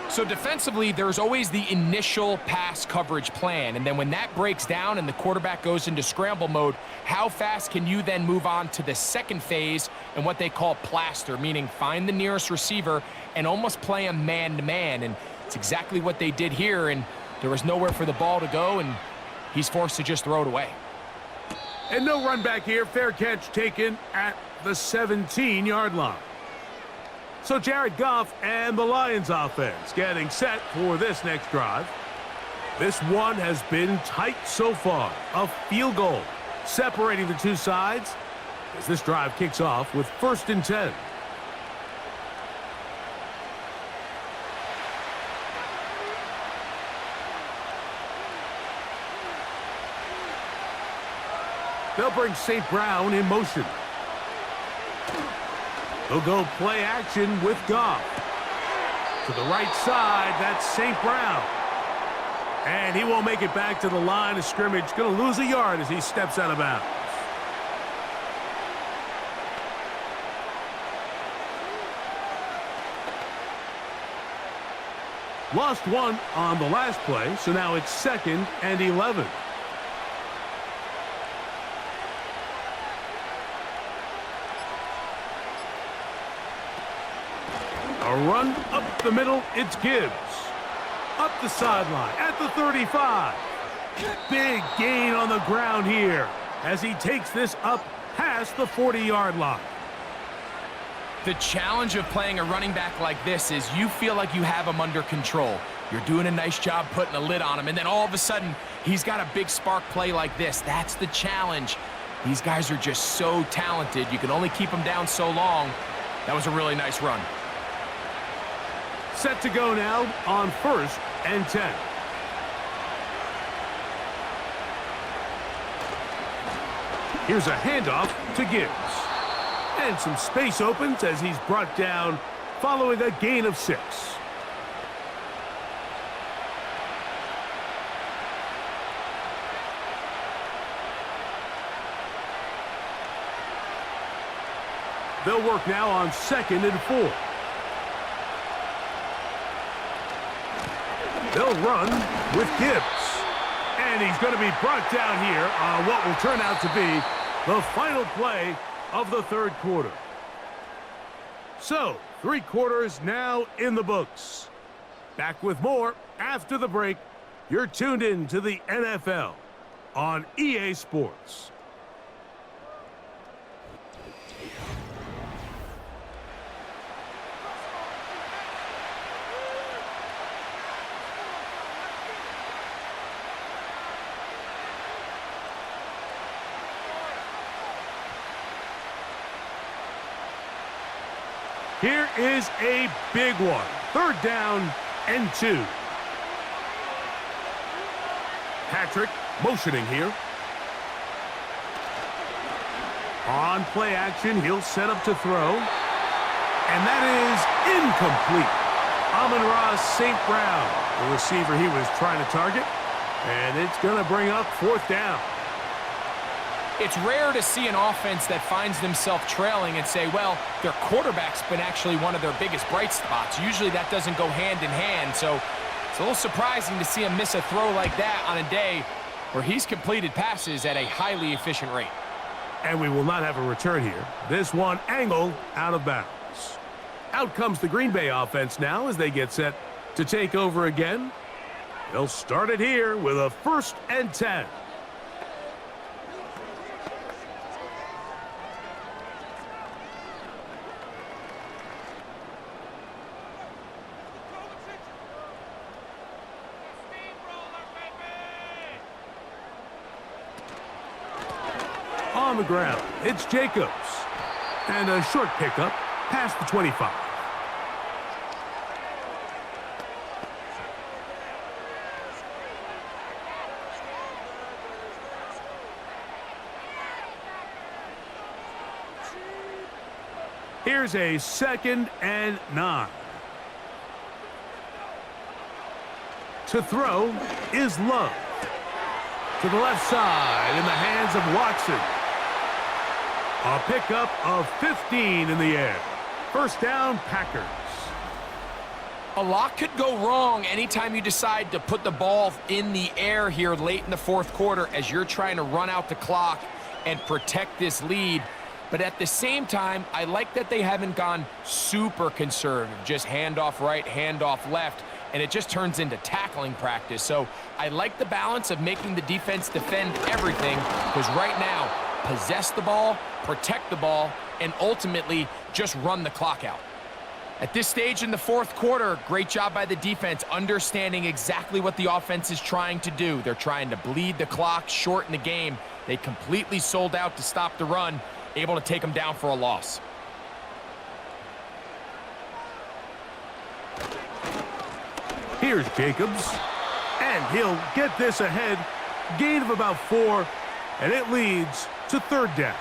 So defensively, there's always the initial pass coverage plan, and then when that breaks down and the quarterback goes into scramble mode, how fast can you then move on to the second phase and what they call plaster, meaning find the nearest receiver and almost play him man-to-man, and it's exactly what they did here, and there was nowhere for the ball to go, and he's forced to just throw it away. And no run back here. Fair catch taken at the 17-yard line. So Jared Goff and the Lions offense getting set for this next drive. This one has been tight so far. A field goal separating the two sides as this drive kicks off with 1st and 10. They'll bring St. Brown in motion. He'll go play action with Goff. To the right side, that's St. Brown. And he won't make it back to the line of scrimmage. Going to lose a yard as he steps out of bounds. Lost one on the last play, so now it's 2nd and 11. A run up the middle, it's Gibbs. Up the sideline at the 35. Big gain on the ground here as he takes this up past the 40-yard line. The challenge of playing a running back like this is you feel like you have him under control. You're doing a nice job putting a lid on him, and then all of a sudden, he's got a big spark play like this. That's the challenge. These guys are just so talented. You can only keep them down so long. That was a really nice run. Set to go now on 1st and 10. Here's a handoff to Gibbs. And some space opens as he's brought down following a gain of 6. They'll work now on 2nd and 4. They'll run with Gibbs. And he's going to be brought down here on what will turn out to be the final play of the 3rd quarter. So, 3 quarters now in the books. Back with more after the break. You're tuned in to the NFL on EA Sports. Here is a big one. 3rd down and 2. Patrick motioning here. On play action, he'll set up to throw. And that is incomplete. Amon-Ra St. Brown, the receiver he was trying to target. And it's going to bring up 4th down. It's rare to see an offense that finds themselves trailing and say, well, their quarterback's been actually one of their biggest bright spots. Usually that doesn't go hand in hand, so it's a little surprising to see him miss a throw like that on a day where he's completed passes at a highly efficient rate. And we will not have a return here. This one angled out of bounds. Out comes the Green Bay offense now as they get set to take over again. They'll start it here with a 1st and 10. On the ground, it's Jacobs. And a short pickup past the 25. Here's a 2nd and 9. To throw is Love. To the left side in the hands of Watson. A pickup of 15 in the air. 1st down, Packers. A lot could go wrong anytime you decide to put the ball in the air here late in the 4th quarter as you're trying to run out the clock and protect this lead. But at the same time, I like that they haven't gone super conservative, just handoff right, handoff left, and it just turns into tackling practice. So I like the balance of making the defense defend everything, because right now, possess the ball, protect the ball, and ultimately just run the clock out. At this stage in the 4th quarter, great job by the defense, understanding exactly what the offense is trying to do. They're trying to bleed the clock, shorten the game. They completely sold out to stop the run, able to take them down for a loss. Here's Jacobs, and he'll get this ahead. Gain of about 4, and it leads to 3rd down.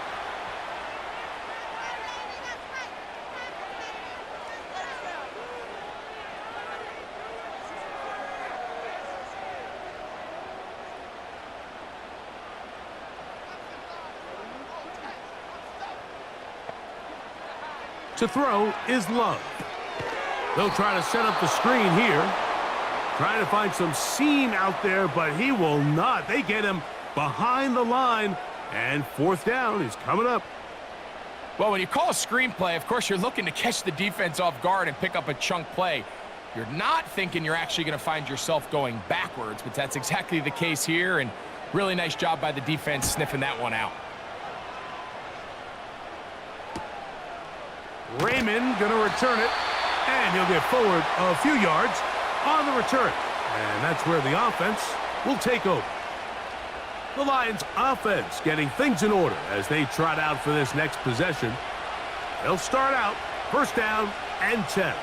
To throw is Love. They'll try to set up the screen here. Trying to find some seam out there, but he will not. They get him behind the line, and 4th down is coming up. Well, when you call a screenplay, of course, you're looking to catch the defense off guard and pick up a chunk play. You're not thinking you're actually going to find yourself going backwards, but that's exactly the case here, and really nice job by the defense sniffing that one out. Raymond going to return it, and he'll get forward a few yards on the return. And that's where the offense will take over. The Lions offense getting things in order as they trot out for this next possession. They'll start out 1st down and 10.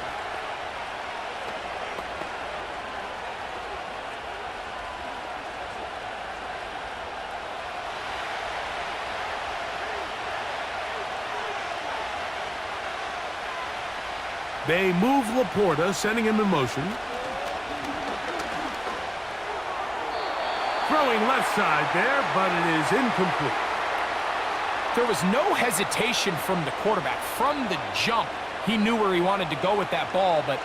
They move Laporta, sending him in motion. Throwing left side there, but it is incomplete. There was no hesitation from the quarterback. From the jump, he knew where he wanted to go with that ball, but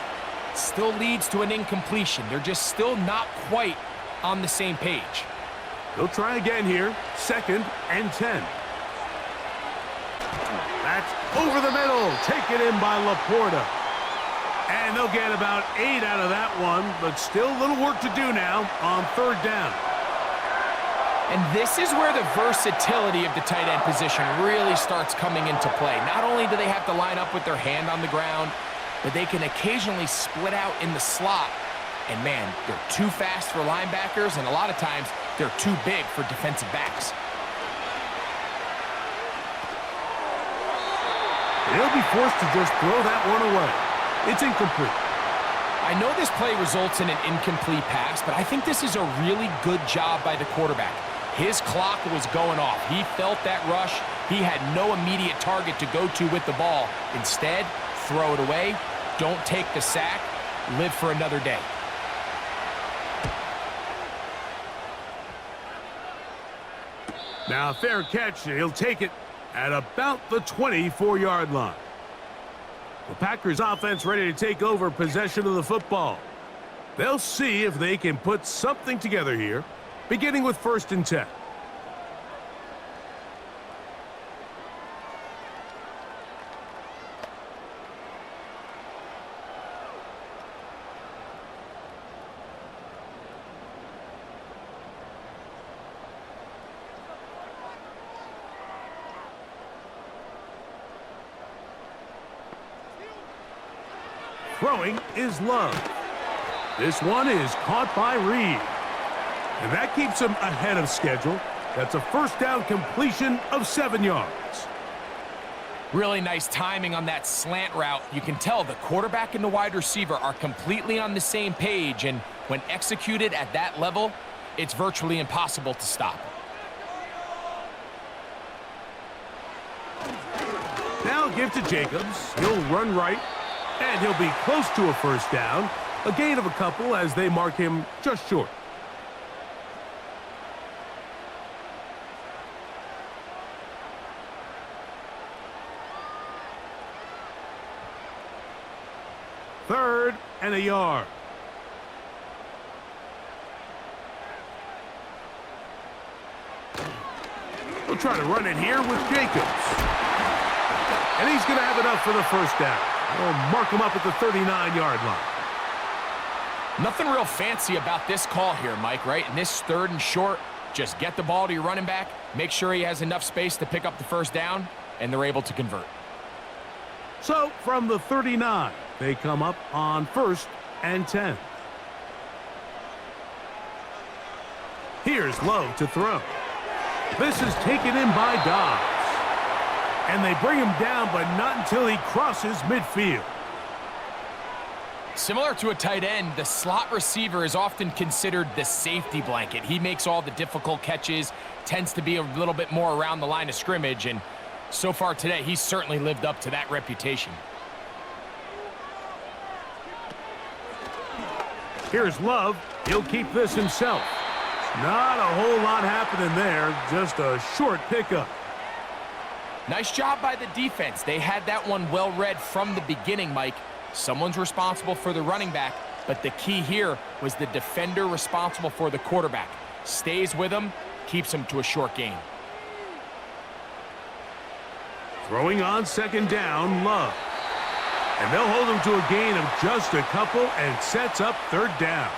still leads to an incompletion. They're just still not quite on the same page. They'll try again here. 2nd and 10. That's over the middle. Taken in by Laporta. And they'll get about 8 out of that one, but still a little work to do now on 3rd down. And this is where the versatility of the tight end position really starts coming into play. Not only do they have to line up with their hand on the ground, but they can occasionally split out in the slot. And man, they're too fast for linebackers, and a lot of times they're too big for defensive backs. They'll be forced to just throw that one away. It's incomplete. I know this play results in an incomplete pass, but I think this is a really good job by the quarterback. His clock was going off. He felt that rush. He had no immediate target to go to with the ball. Instead, throw it away. Don't take the sack. Live for another day. Now, fair catch. He'll take it at about the 24-yard line. The Packers offense ready to take over possession of the football. They'll see if they can put something together here, beginning with 1st and 10. Throwing is Love. This one is caught by Reed. And that keeps him ahead of schedule. That's a 1st down completion of 7 yards. Really nice timing on that slant route. You can tell the quarterback and the wide receiver are completely on the same page, and when executed at that level, it's virtually impossible to stop. Now give to Jacobs. He'll run right, and he'll be close to a 1st down. A gain of a couple as they mark him just short. Third and a yard. We'll try to run it here with Jacobs. And he's going to have enough for the 1st down. We'll mark him up at the 39-yard line. Nothing real fancy about this call here, Mike, right? In this 3rd and short, just get the ball to your running back, make sure he has enough space to pick up the 1st down, and they're able to convert. So, from the 39, they come up on 1st and 10. Here's Love to throw. This is taken in by Dobbs. And they bring him down, but not until he crosses midfield. Similar to a tight end, the slot receiver is often considered the safety blanket. He makes all the difficult catches, tends to be a little bit more around the line of scrimmage, and so far today, he's certainly lived up to that reputation. Here's Love. He'll keep this himself. Not a whole lot happening there, just a short pickup. Nice job by the defense. They had that one well read from the beginning, Mike. Someone's responsible for the running back, but the key here was the defender responsible for the quarterback. Stays with him, keeps him to a short gain. Throwing on 2nd down, Love. And they'll hold him to a gain of just a couple and sets up 3rd down.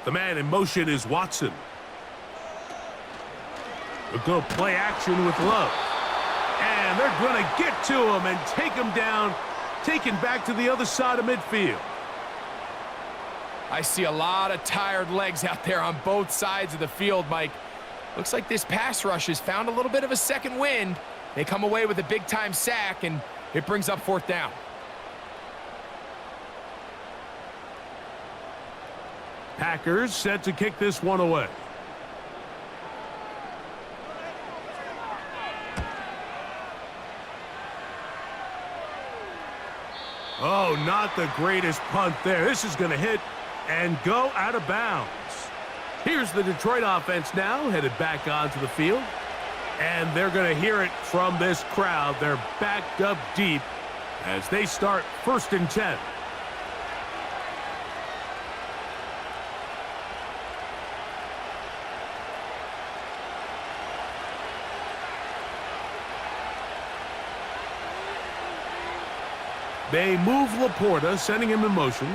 The man in motion is Watson. They'll go play action with Love. And they're going to get to him and take him down, taken back to the other side of midfield. I see a lot of tired legs out there on both sides of the field, Mike. Looks like this pass rush has found a little bit of a second wind. They come away with a big-time sack, and it brings up 4th down. Packers set to kick this one away. Oh, not the greatest punt there. This is going to hit and go out of bounds. Here's the Detroit offense now, headed back onto the field. And they're going to hear it from this crowd. They're backed up deep as they start 1st and 10. They move Laporta, sending him in motion.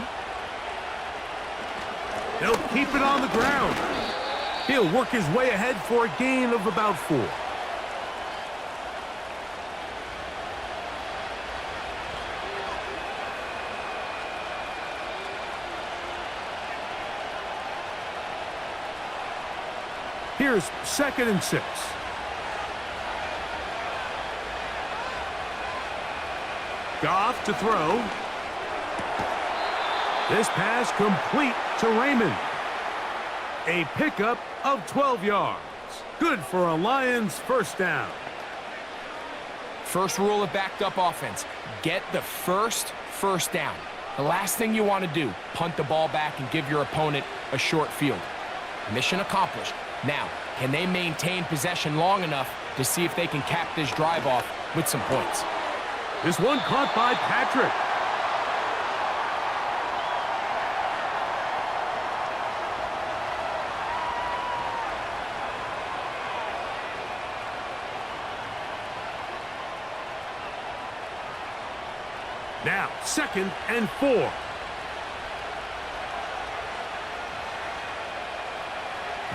They'll keep it on the ground. He'll work his way ahead for a gain of about 4. Here's 2nd and 6. Goff to throw. This pass complete to Raymond. A pickup of 12 yards. Good for a Lions 1st down. First rule of backed up offense, get the first down. The last thing you want to do, punt the ball back and give your opponent a short field. Mission accomplished. Now, can they maintain possession long enough to see if they can cap this drive off with some points? This one caught by Patrick. Now, 2nd and 4.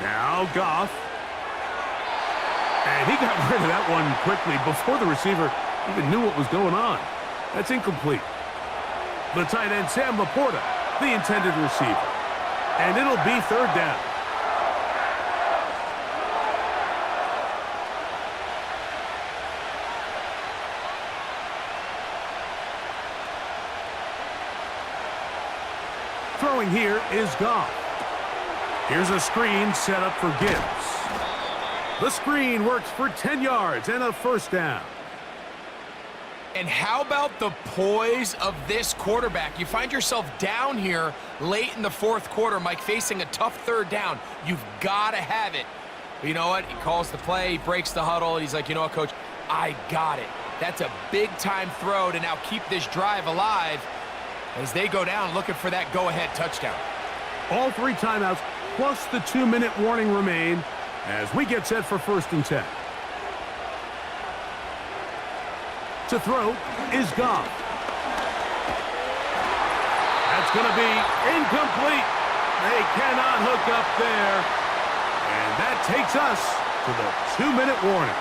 Now Goff. And he got rid of that one quickly before the receiver even knew what was going on. That's incomplete. The tight end, Sam Laporta, the intended receiver. And it'll be 3rd down. Throwing here is Goff. Here's a screen set up for Gibbs. The screen works for 10 yards and a 1st down. And how about the poise of this quarterback? You find yourself down here late in the 4th quarter, Mike, facing a tough 3rd down. You've got to have it. But you know what? He calls the play, he breaks the huddle. He's like, you know what, Coach? I got it. That's a big-time throw to now keep this drive alive as they go down looking for that go-ahead touchdown. All 3 timeouts plus the 2-minute warning remain as we get set for 1st and 10. To throw is Goff. That's going to be incomplete. They cannot hook up there. And that takes us to the 2-minute warning.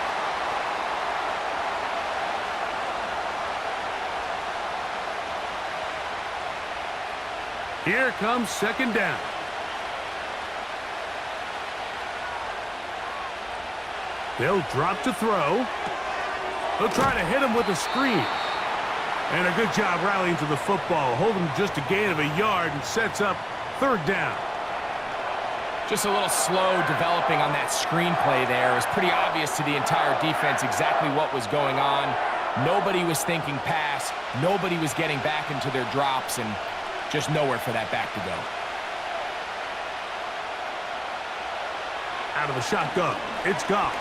Here comes 2nd down. They'll drop to throw. They'll try to hit him with a screen. And a good job rallying to the football. Holding just a gain of a yard and sets up 3rd down. Just a little slow developing on that screenplay there. It was pretty obvious to the entire defense exactly what was going on. Nobody was thinking pass. Nobody was getting back into their drops, and just nowhere for that back to go. Out of the shotgun, it's Goff.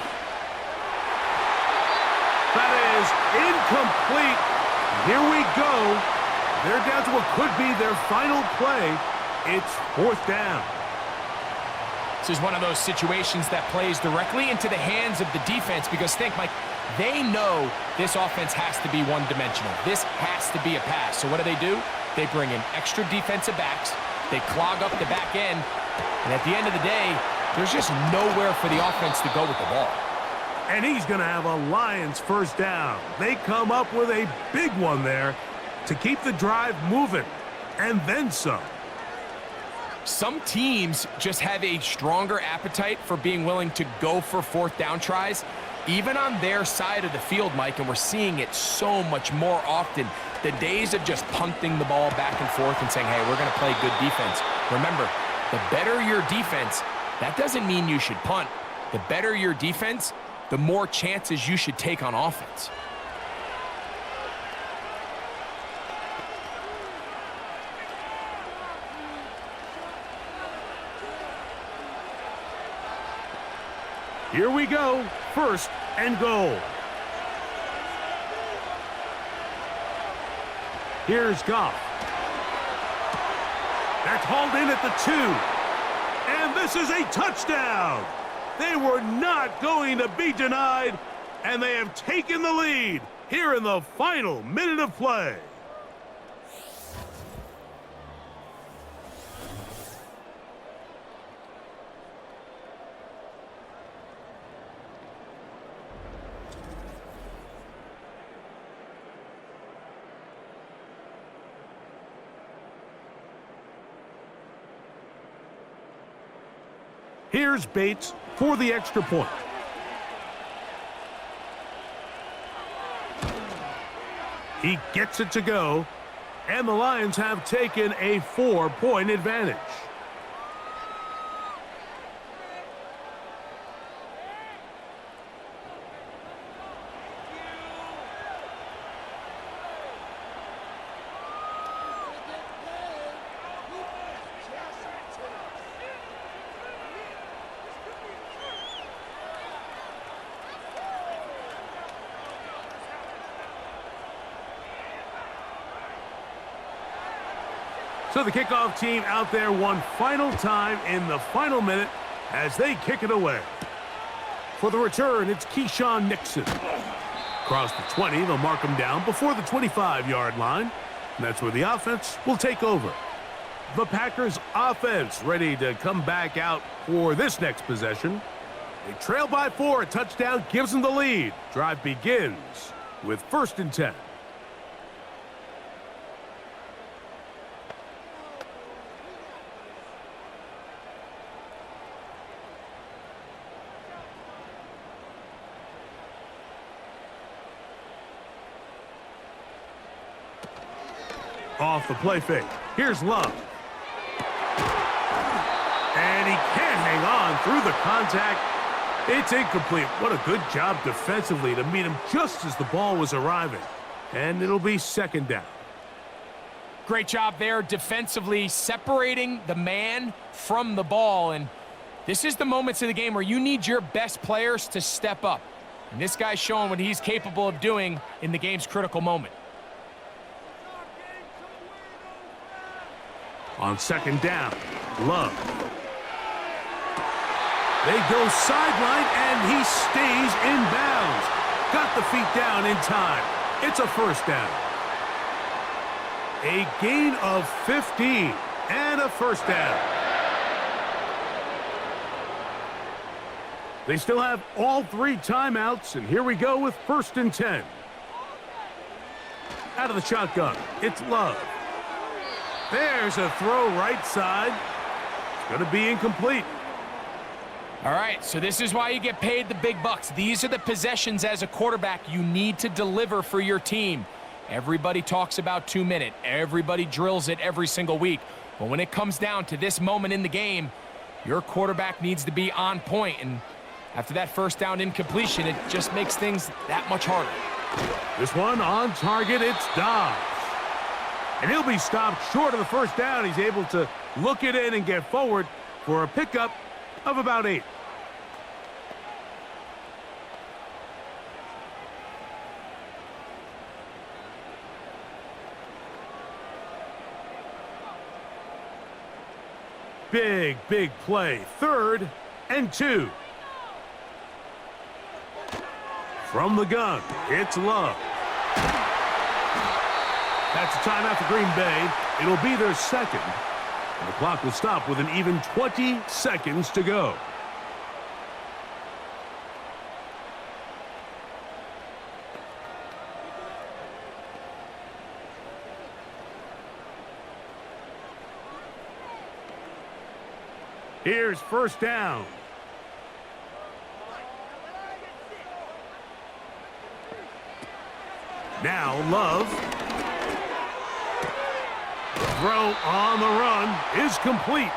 That is incomplete. Here we go. They're down to what could be their final play. It's 4th down. This is one of those situations that plays directly into the hands of the defense because think, Mike, they know this offense has to be one-dimensional. This has to be a pass. So what do? They bring in extra defensive backs. They clog up the back end. And at the end of the day, there's just nowhere for the offense to go with the ball. And he's going to have a Lions 1st down. They come up with a big one there to keep the drive moving. And then some. Some teams just have a stronger appetite for being willing to go for 4th down tries, even on their side of the field, Mike, and we're seeing it so much more often. The days of just punting the ball back and forth and saying, hey, we're going to play good defense. Remember, the better your defense, that doesn't mean you should punt. The better your defense, the more chances you should take on offense. Here we go. First and goal. Here's Goff. That's hauled in at the 2. And this is a touchdown. They were not going to be denied, and they have taken the lead here in the final minute of play. Here's Bates for the extra point. He gets it to go, and the Lions have taken a 4-point advantage. So the kickoff team out there one final time in the final minute as they kick it away. For the return, it's Keyshawn Nixon. Across the 20, they'll mark him down before the 25-yard line. And that's where the offense will take over. The Packers offense ready to come back out for this next possession. They trail by 4. A touchdown gives them the lead. Drive begins with 1st and 10. Off the play fake. Here's Love. And he can't hang on through the contact. It's incomplete. What a good job defensively to meet him just as the ball was arriving. And it'll be 2nd down. Great job there defensively, separating the man from the ball. And this is the moments of the game where you need your best players to step up. And this guy's showing what he's capable of doing in the game's critical moment. On 2nd down, Love. They go sideline, and he stays in bounds. Got the feet down in time. It's a 1st down. A gain of 15 and a 1st down. They still have all 3 timeouts, and here we go with 1st and 10. Out of the shotgun, it's Love. There's a throw right side. It's going to be incomplete. All right, so this is why you get paid the big bucks. These are the possessions as a quarterback you need to deliver for your team. Everybody talks about 2-minute. Everybody drills it every single week. But when it comes down to this moment in the game, your quarterback needs to be on point. And after that 1st down incompletion, it just makes things that much harder. This one on target, it's Dobbs. And he'll be stopped short of the 1st down. He's able to look it in and get forward for a pickup of about 8. Big play. 3rd and 2. From the gun, it's Love. That's a timeout for Green Bay. It'll be their 2nd. And the clock will stop with an even 20 seconds to go. Here's 1st down. Now Love. Throw on the run is complete.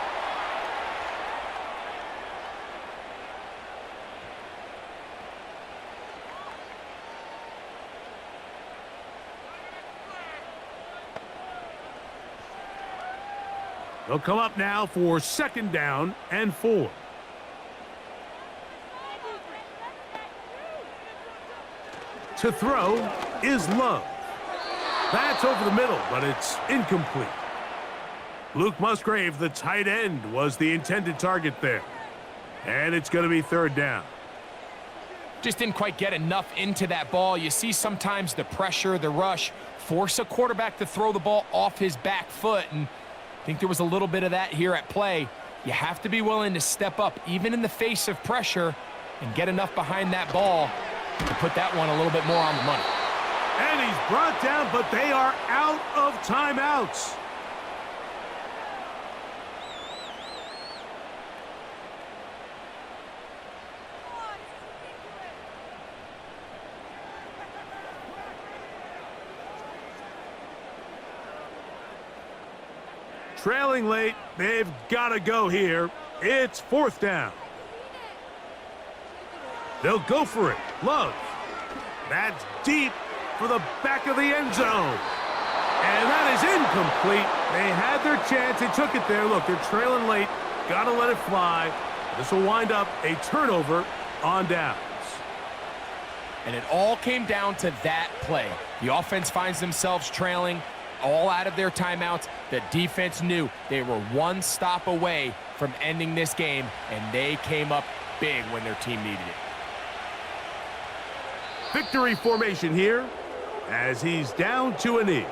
They'll come up now for 2nd down and 4. To throw is Love. That's over the middle, but it's incomplete. Luke Musgrave, the tight end, was the intended target there. And it's going to be third down. Just didn't quite get enough into that ball. You see sometimes the pressure, the rush, force a quarterback to throw the ball off his back foot, and I think there was a little bit of that here at play. You have to be willing to step up, even in the face of pressure, and get enough behind that ball to put that one a little bit more on the money. And he's brought down, but they are out of timeouts. Trailing late, they've got to go here. It's fourth down. They'll go for it. Love. That's deep for the back of the end zone. And that is incomplete. They had their chance. They took it there. Look, they're trailing late. Got to let it fly. This will wind up a turnover on downs. And it all came down to that play. The offense finds themselves trailing, all out of their timeouts. The defense knew they were one stop away from ending this game, and they came up big when their team needed it. Victory formation here as he's down to a knee.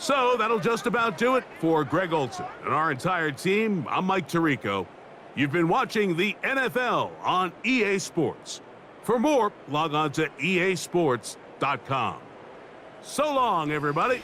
So that'll just about do it for Greg Olson and our entire team. I'm Mike Tirico. You've been watching the NFL on EA Sports. For more, log on to easports.com. So long, everybody.